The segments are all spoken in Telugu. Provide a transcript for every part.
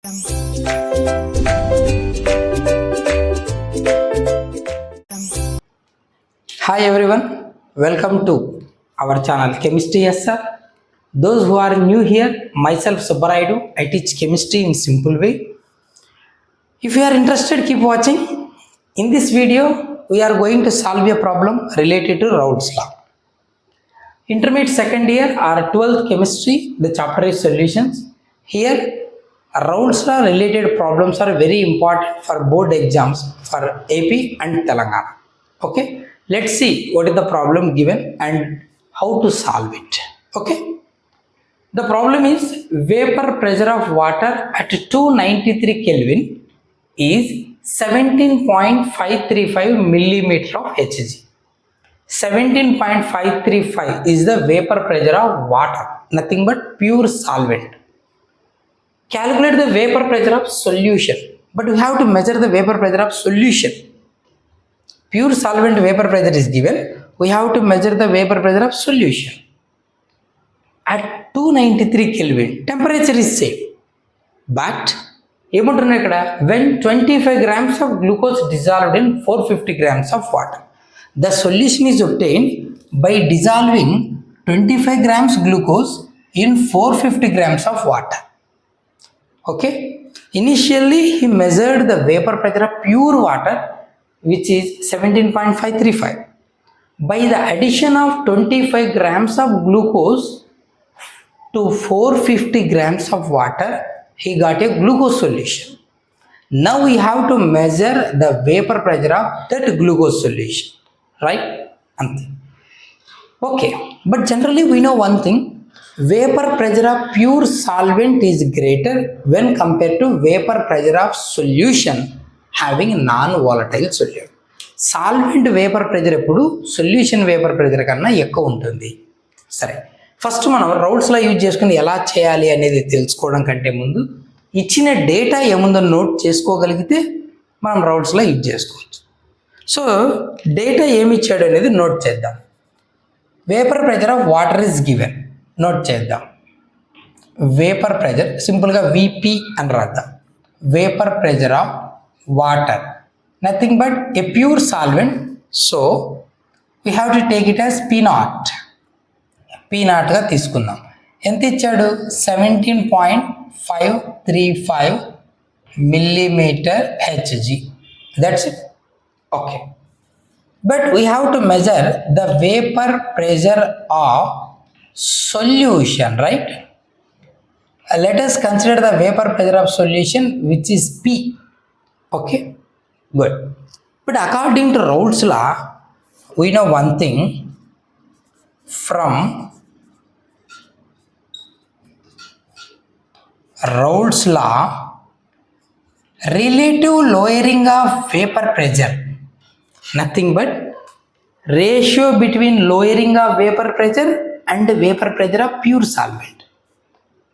Hi everyone, welcome to our channel Chemistry SR. Those who are new here, myself Subbaraidu, I teach chemistry in simple way. If you are interested, keep watching. In this video, we are going to solve a problem related to Raoult's law. Intermediate second year or 12th chemistry, the chapter is solutions. Here, Raoult's law related problems are very important for board exams for AP and Telangana. Okay, let's see what is the problem given and how to solve it. Okay, the problem is vapor pressure of water at 293 Kelvin is 17.535 millimeter of Hg. 17.535 is the vapor pressure of water, nothing but pure solvent. Calculate the vapor pressure of solution, but we have to measure the vapor pressure of solution. Pure solvent vapor pressure is given, we have to measure the vapor pressure of solution. At 293 Kelvin, temperature is same, but when 25 grams of glucose dissolved in 450 grams of water, the solution is obtained by dissolving 25 grams glucose in 450 grams of water. Okay, initially he measured the vapor pressure of pure water, which is 17.535. By the addition of 25 grams of glucose to 450 grams of water, he got a glucose solution. Now we have to measure the vapor pressure of that glucose solution, right? Okay, but generally we know one thing, vapor pressure of pure solvent is greater when compared to vapor pressure of solution having non-volatile solute. Solvent vapour pressure ఎప్పుడు సొల్యూషన్ వేపర్ ప్రెజర్ కన్నా ఎక్కువ ఉంటుంది. సరే, ఫస్ట్ మనం రౌల్ట్స్లో యూజ్ చేసుకుని ఎలా చేయాలి అనేది తెలుసుకోవడం కంటే ముందు ఇచ్చిన డేటా ఏముందో నోట్ చేసుకోగలిగితే మనం రౌల్ట్స్లో యూజ్ చేసుకోవచ్చు. సో డేటా ఏమి ఇచ్చాడు అనేది నోట్ చేద్దాం. Vapour pressure of water is given, note చేద్దాం. వేపర్ ప్రెజర్ సింపుల్గా విపి అని రాద్దాం. Vapour pressure of water, nothing but a pure solvent, so we have to take it as P0 గా తీసుకుందాం. ఎంత ఇచ్చాడు? 17.535 millimeter Hg, that's it. Okay, but we have to measure the vapor pressure of solution, right? Let us consider the vapor pressure of solution, which is P. Okay, good. But according to Raoult's law, we know one thing, from Raoult's law, relative lowering of vapor pressure, nothing but ratio between lowering of vapor pressure and vapor pressure of pure solvent.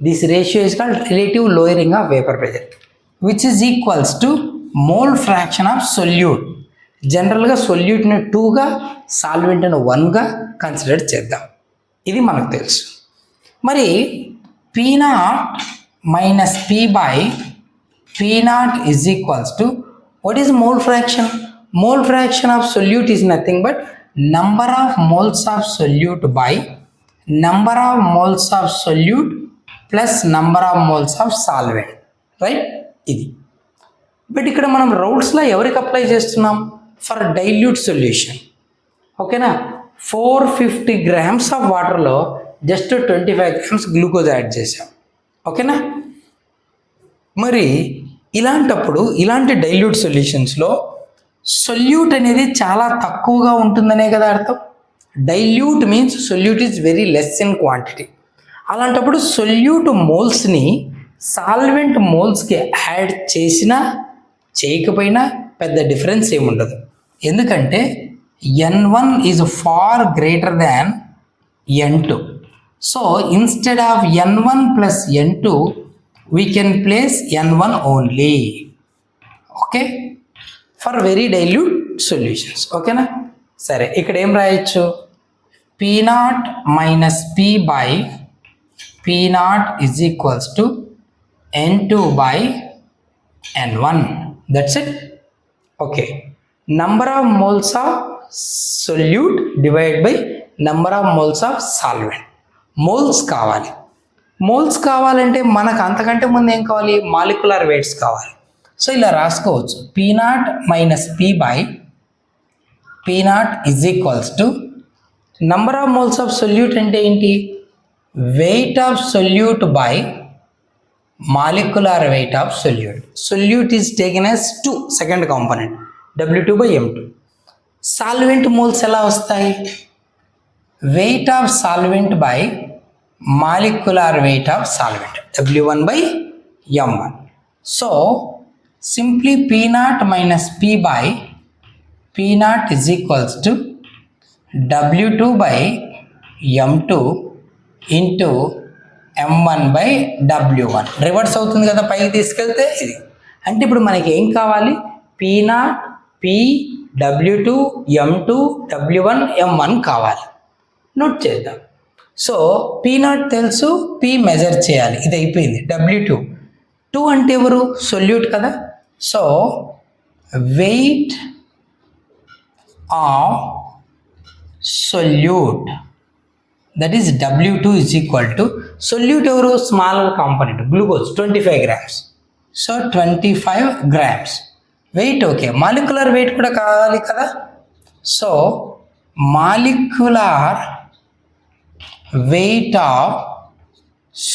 This ratio is called relative lowering of vapor pressure, which is equals to mole fraction of solute. జనరల్గా సొల్యూట్ని 2గా సాల్వెంట్ని 1గా కన్సిడర్ చేద్దాం. ఇది మనకు తెలుసు. మరి P0 minus P by P0 is equals to what is mole fraction? Mole fraction of solute is nothing but number of moles of solute by number of moles of solute plus number of moles of solvent, right? ఇది. బట్ ఇక్కడ మనం రౌల్ట్స్లో ఎవరికి అప్లై చేస్తున్నాం? For dilute solution. ఓకేనా, 450 గ్రామ్స్ ఆఫ్ వాటర్లో జస్ట్ 25 గ్రామ్స్ గ్లూకోజ్ యాడ్ చేసాం. ఓకేనా, మరి ఇలాంటప్పుడు ఇలాంటి డైల్యూట్ సొల్యూషన్స్లో సొల్యూట్ అనేది చాలా తక్కువగా ఉంటుందనే కదా అర్థం. Dilute means solute is very less in quantity. అలాంటప్పుడు సొల్యూట్ మోల్స్ని సాల్వెంట్ మోల్స్కి యాడ్ చేసినా చేయకపోయినా పెద్ద డిఫరెన్స్ ఏముండదు. ఎందుకంటే N1 is far greater than N2. So instead of N1 plus N2 we can place N1 only. Okay, for very dilute solutions. ఓకేనా, సరే ఇక్కడ ఏం రాయొచ్చు? P0 minus P by P0 is equals to N2 by N1. That's it. Okay. Number of moles of solute divided by number of moles of solvent. Moles కావాలి. మోల్స్ కావాలంటే మనకు అంతకంటే ముందు ఏం కావాలి? మాలిక్యులర్ వెయిట్స్ కావాలి. సో ఇలా రాసుకోవచ్చు. P0 minus P by P0 is equals to number of moles of solute అంటే ఏంటి? Weight of solute by molecular weight of solute. Solute is taken as 2, second component, W2 by M2. Solvent moles ఎలా వస్తాయి? Weight of solvent by molecular weight of solvent, W1 by M1. So simply P0 minus P by P0 is equals to W2 by M2 into M1 by W1. Reverse అవుతుంది కదా పైకి తీసుకెళ్తే ఇది. అంటే ఇప్పుడు మనకి ఏం కావాలి? P0 P W2 M2 W1 M1 కావాలి. నోట్ చేద్దాం. సో P0 తెలుసు, P మెజర్ చేయాలి, ఇది అయిపోయింది. W2 2 అంటే ఎవరు? సొల్యూట్ కదా. So weight of solute, that is W2 is equal to solute ఎవరు? Smaller component glucose 25 grams. So 25 grams weight. Okay, molecular weight కూడా కావాలి కదా. So molecular weight of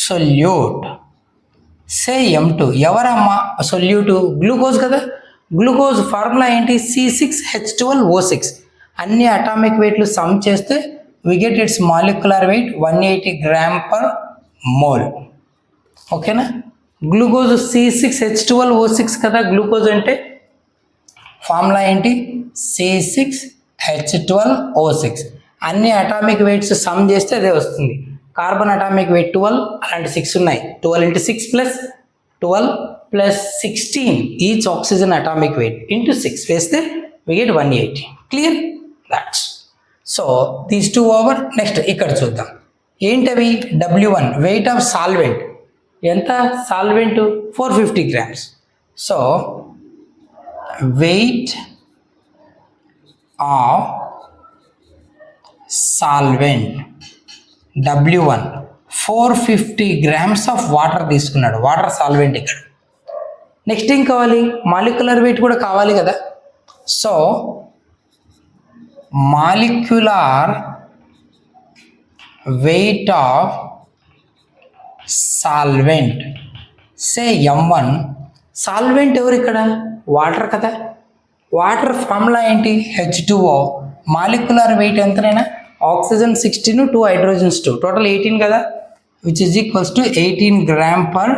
solute say M2. ఎవరమ్మా సొల్యూట్? గ్లూకోజ్ కదా. గ్లూకోజ్ ఫార్ములా ఏంటి? C6H12O6. అన్ని అటామిక్ వెయిట్లు సమ్ చేస్తే we get its molecular weight 180 gram per mole. ఓకేనా? గ్లూకోజ్ C6H12O6 కదా. గ్లూకోజ్ అంటే ఫార్ములా ఏంటి? C6H12O6. అన్ని అటామిక్ వెయిట్స్ సమ్ చేస్తే అదే వస్తుంది. కార్బన్ అటామిక్ వెయిట్ 12, అలాంటి 6 ఉన్నాయి. 12 into 6 plus 12 plus 16 each oxygen atomic weight into 6 వేస్తే we get 180. Clear? That's. So these 2 over. Next ఇక్కడ చూద్దాం. ఏంటవి? W1 వెయిట్ ఆఫ్ సాల్వెంట్ ఎంత? Solvent 450 grams. So weight of solvent W1 450 grams of water తీసుకున్నాడు. వాటర్ సాల్వెంట్ ఇక్కడ. నెక్స్ట్ ఏం కావాలి? మాలిక్యులర్ వెయిట్ కూడా కావాలి కదా. So molecular weight of solvent say M1. Solvent ఎవరు ఇక్కడ? వాటర్ కదా. వాటర్ ఫార్ములా ఏంటి? H2O. Molecular weight ఎంతనైనా? Oxygen 16, 2 hydrogens 2, total 18 కదా, which is equals to 18 gram per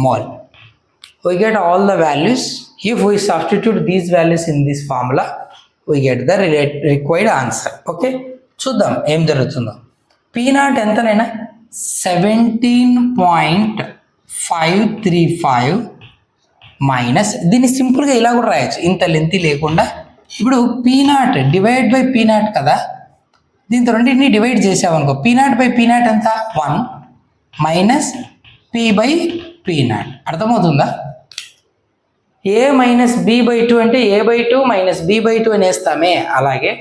mole. We get all the values. If we substitute these values in this formula, we get the required answer. Okay, చూద్దాం ఏం జరుగుతుందో. P0 ఎంతనైనా? 17.535 మైనస్, దీన్ని సింపుల్గా ఇలా కూడా రాయొచ్చు, ఇంత లెంత్ లేకుండా. ఇప్పుడు P0 డివైడ్ బై P0 కదా, దీంతో రెండింటిని డివైడ్ చేసామనుకో. P0 బై P0 ఎంత? 1 మైనస్ P బై P0. అర్థమవుతుందా? A మైనస్ B బై 2 అంటే A by 2 minus B by 2 అని వేస్తామే. అలాగే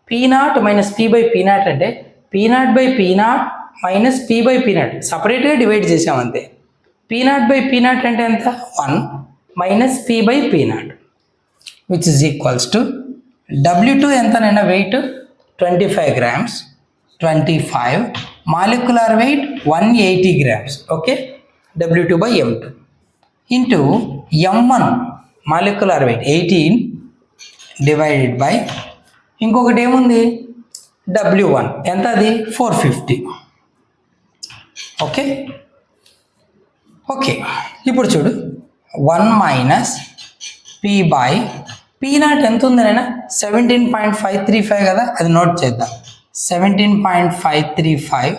P0 minus P by P0 అంటే P0 by P0 minus P by P0 సపరేట్గా డివైడ్ చేసామంతే. P0 బై P0 అంటే ఎంత? 1 minus P by P0 which is equals to W2 ఎంతనైనా weight 25 grams, 25 molecular weight 180 grams. Okay, W2 by M2 into M1 molecular weight 18 divided by ఇంకొకటి ఏముంది? W1 ఎంత? అది 450. ఓకే ఓకే ఇప్పుడు చూడు, 1 మైనస్ P బై P0 ఎంత ఉంది నాయన? 17.535 కదా, అది నోట్ చేద్దాం. 17.535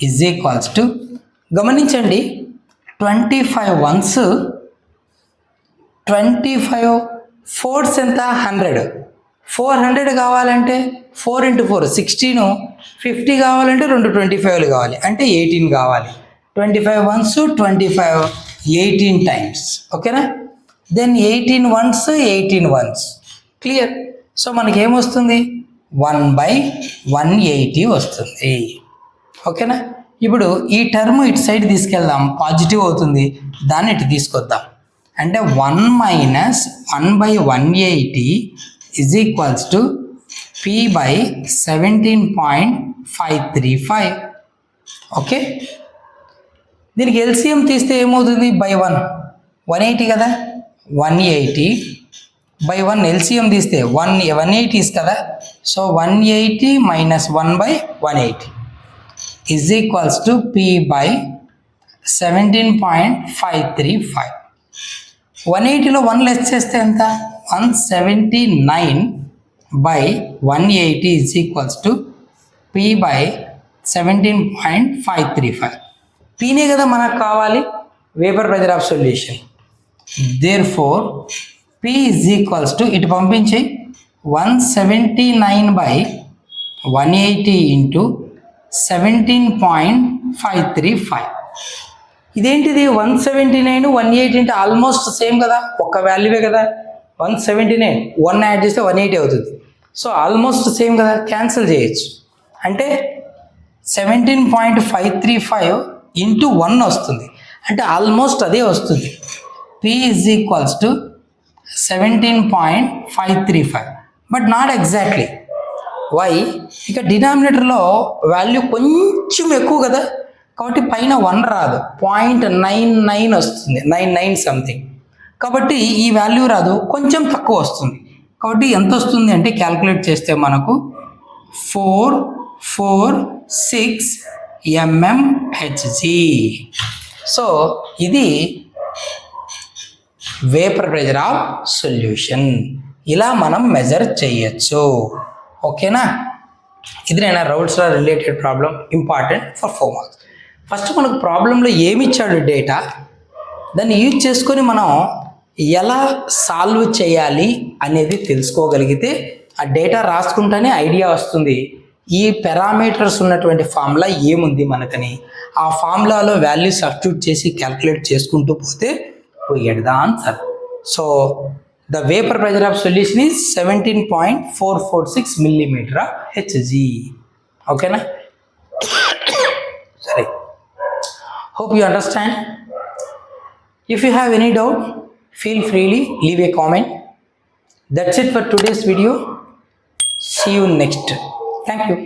ఈజ్ ఈక్వల్స్ టు, గమనించండి, 25 ones, 25 4s ఎంత? 100. 400 కావాలంటే 4 into 4 16, 50 కావాలంటే 2 25 కావాలి, అంటే 18 కావాలి. 25 ones, 25 18 టైమ్స్, ఓకేనా. Then 18 ones, 18 ones, clear. So మనకి ఏమొస్తుంది, 1/180 వస్తుంది, ఓకేనా. ఇప్పుడు ఈ టర్మ్ ఇటు సైడ్ తీసుకెళ్దాం, పాజిటివ్ అవుతుంది, దాన్ని ఇటు తీసుకొద్దాం. అంటే 1 - 1/180 is equals to P/17.535, okay. దీనికి ఎల్సిఎం తీస్తే ఏమవుతుంది, బై 1, 180 కదా, 180/1 ఎల్సిఎం తీస్తే 180 కదా. So 180 - 1/180 is equals to P/17.535. 180లో 1 less చేస్తే ఎంత, 179/180 ఈజ్ ఈక్వల్స్ టు P/17.535. పీనే కదా మనకు కావాలి, vapour pressure of solution. Therefore P is equals to, ఇటు పంపించి 179/180 ఇంటూ 17.535. ఇదేంటిది, 179, 180 అంటే ఆల్మోస్ట్ సేమ్ కదా, ఒక్క వాల్యూవే కదా. 179, 1 యాడ్ చేస్తే 180 అవుతుంది. సో ఆల్మోస్ట్ సేమ్ కదా, క్యాన్సిల్ చేయొచ్చు. అంటే 17.535 ఇంటూ 1 వస్తుంది, అంటే ఆల్మోస్ట్ అదే వస్తుంది. P is equals to 17.535, but not exactly. Why, ఇక డినామినేటర్లో వాల్యూ కొంచెం ఎక్కువ కదా, కాబట్టి పైన 1 రాదు, 0.99 వస్తుంది, 99 సంథింగ్. కాబట్టి ఈ వాల్యూ రాదు, కొంచెం తక్కువ వస్తుంది. కాబట్టి ఎంత వస్తుంది అంటే క్యాల్కులేట్ చేస్తే మనకు 446 mmHg. సో ఇది వేపర్ ప్రెజర్ ఆఫ్ సొల్యూషన్. ఇలా మనం మెజర్ చేయొచ్చు, ఓకేనా. ఇది నేను Raoult's law related problem, important for 4 marks. First మనకు ప్రాబ్లంలో ఏమి ఇచ్చాడు డేటా, దాన్ని యూజ్ చేసుకొని మనం ఎలా సాల్వ్ చేయాలి అనేది తెలుసుకోగలిగితే ఆ డేటా రాసుకుంటేనే ఐడియా వస్తుంది. ఈ పారామీటర్స్ ఉన్నటువంటి ఫార్ములా ఏముంది మనకని, ఆ ఫార్ములాలో వాల్యూ సబ్స్టిట్యూట్ చేసి క్యాల్కులేట్ చేసుకుంటూ పోతే we get the answer. So the vapor pressure of solution is 17.446 millimeter of Hg. Okay na? Sorry. Hope you understand. If you have any doubt, feel freely leave a comment. That's it for today's video. See you next. Thank you.